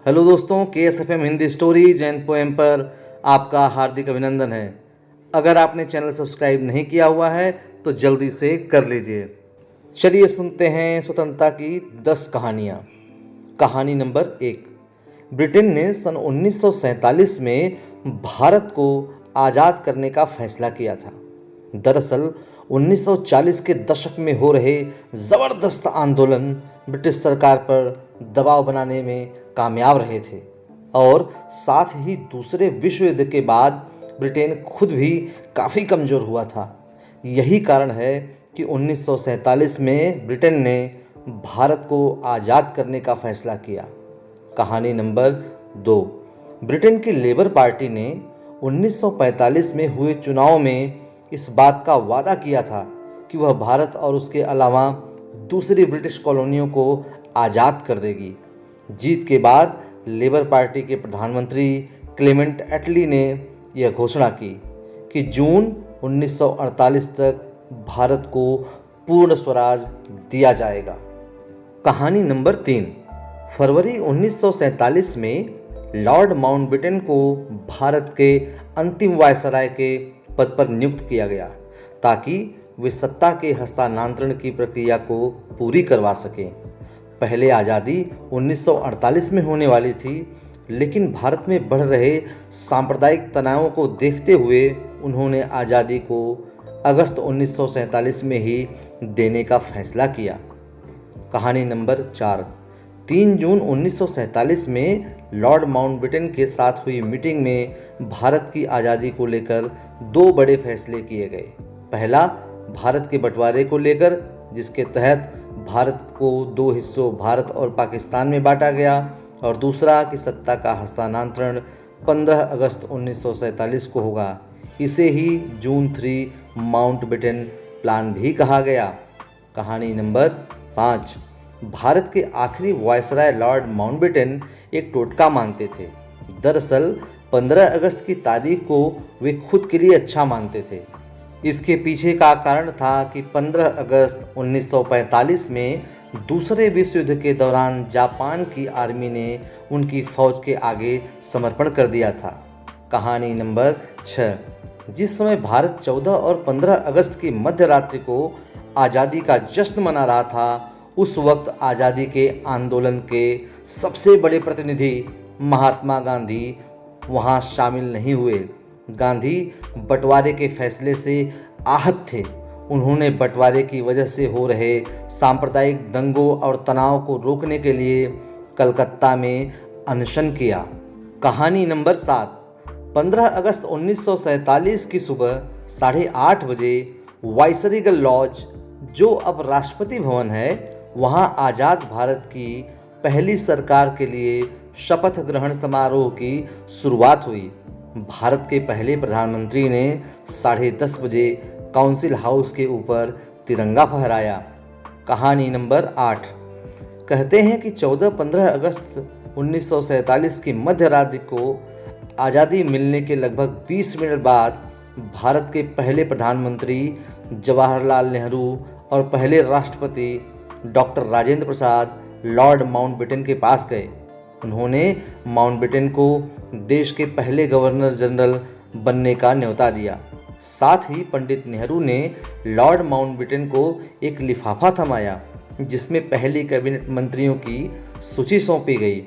Hello दोस्तों, KSFM Hindi stories and poem पर आपका हार्दिक अभिनंदन है। अगर आपने चैनल सब्सक्राइब नहीं किया हुआ है तो जल्दी से कर लीजिए। चलिए सुनते हैं स्वतंत्रता की 10 कहानियाँ। कहानी नंबर 1। ब्रिटेन ने सन 1947 में भारत को आज़ाद करने का फैसला किया था। दरअसल 1940 के दशक में हो रहे ज़बरदस्त आंदोलन ब्रिटिश सरकार पर दबाव बनाने में कामयाब रहे थे और साथ ही दूसरे विश्व युद्ध के बाद ब्रिटेन खुद भी काफ़ी कमज़ोर हुआ था। यही कारण है कि 1947 में ब्रिटेन ने भारत को आज़ाद करने का फैसला किया। कहानी नंबर 2। ब्रिटेन की लेबर पार्टी ने 1945 में हुए चुनाव में इस बात का वादा किया था कि वह भारत और उसके अलावा दूसरी ब्रिटिश कॉलोनियों को आज़ाद कर देगी। जीत के बाद लेबर पार्टी के प्रधानमंत्री क्लेमेंट एटली ने यह घोषणा की कि जून 1948 तक भारत को पूर्ण स्वराज दिया जाएगा। कहानी नंबर 3। फरवरी 1947 में लॉर्ड माउंटबेटन को भारत के अंतिम वायसराय के पद पर नियुक्त किया गया ताकि वे सत्ता के हस्तांतरण की प्रक्रिया को पूरी करवा सकें। पहले आज़ादी 1948 में होने वाली थी, लेकिन भारत में बढ़ रहे सांप्रदायिक तनावों को देखते हुए उन्होंने आज़ादी को अगस्त 1947 में ही देने का फैसला किया। कहानी नंबर 4। 3 जून 1947 में लॉर्ड माउंटबेटन के साथ हुई मीटिंग में भारत की आज़ादी को लेकर 2 बड़े फैसले किए गए। पहला, भारत के बंटवारे को लेकर, जिसके तहत भारत को 2 हिस्सों भारत और पाकिस्तान में बांटा गया, और दूसरा कि सत्ता का हस्तांतरण 15 अगस्त 1947 को होगा। इसे ही जून 3 माउंटबेटन प्लान भी कहा गया। कहानी नंबर 5। भारत के आखिरी वायसराय लॉर्ड माउंटबेटन एक टोटका मानते थे। दरअसल 15 अगस्त की तारीख को वे खुद के लिए अच्छा मानते थे। इसके पीछे का कारण था कि 15 अगस्त 1945 में दूसरे विश्व युद्ध के दौरान जापान की आर्मी ने उनकी फौज के आगे समर्पण कर दिया था। कहानी नंबर 6। जिस समय भारत 14 और 15 अगस्त की मध्य रात्रि को आज़ादी का जश्न मना रहा था, उस वक्त आज़ादी के आंदोलन के सबसे बड़े प्रतिनिधि महात्मा गांधी वहां शामिल नहीं हुए। गांधी बंटवारे के फैसले से आहत थे। उन्होंने बंटवारे की वजह से हो रहे सांप्रदायिक दंगों और तनाव को रोकने के लिए कलकत्ता में अनशन किया। कहानी नंबर 7। 15 अगस्त 1947 की सुबह 8:30 बजे वाइसरीगल लॉज, जो अब राष्ट्रपति भवन है, वहां आज़ाद भारत की पहली सरकार के लिए शपथ ग्रहण समारोह की शुरुआत हुई। भारत के पहले प्रधानमंत्री ने 10:30 बजे काउंसिल हाउस के ऊपर तिरंगा फहराया। कहानी नंबर 8। कहते हैं कि 14-15 अगस्त 1947 की मध्य रात्रि को आज़ादी मिलने के लगभग 20 मिनट बाद भारत के पहले प्रधानमंत्री जवाहरलाल नेहरू और पहले राष्ट्रपति doctor Rajendra Prasad Lord Mountbatten के पास गए। उन्होंने माउंटबेटन को देश के पहले गवर्नर जनरल बनने का न्योता दिया। साथ ही पंडित नेहरू ने लॉर्ड माउंटबेटन को एक लिफाफा थमाया जिसमें पहली कैबिनेट मंत्रियों की सूची सौंपी गई।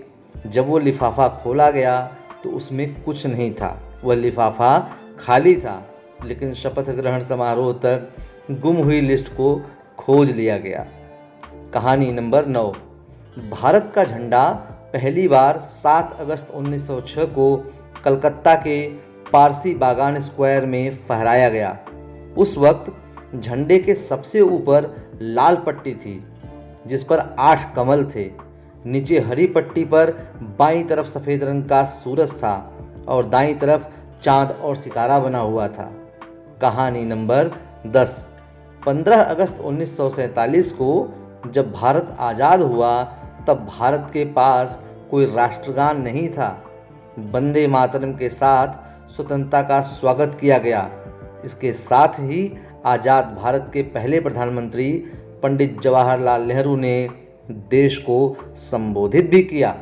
जब वो लिफाफा खोला गया तो उसमें कुछ नहीं था। वह लिफाफा खाली था, लेकिन शपथ ग्रहण समारोह तक गुम हुई लिस्ट को खोज लिया गया। कहानी नंबर 9। भारत का झंडा पहली बार 7 अगस्त 1906 को कलकत्ता के पारसी बागान स्क्वायर में फहराया गया। उस वक्त झंडे के सबसे ऊपर लाल पट्टी थी जिस पर 8 कमल थे। नीचे हरी पट्टी पर बाईं तरफ सफ़ेद रंग का सूरज था और दाईं तरफ चांद और सितारा बना हुआ था। कहानी नंबर 10। 15 अगस्त 1947 को जब भारत आज़ाद हुआ तब भारत के पास कोई राष्ट्रगान नहीं था। वंदे मातरम के साथ स्वतंत्रता का स्वागत किया गया। इसके साथ ही आज़ाद भारत के पहले प्रधानमंत्री पंडित जवाहरलाल नेहरू ने देश को संबोधित भी किया।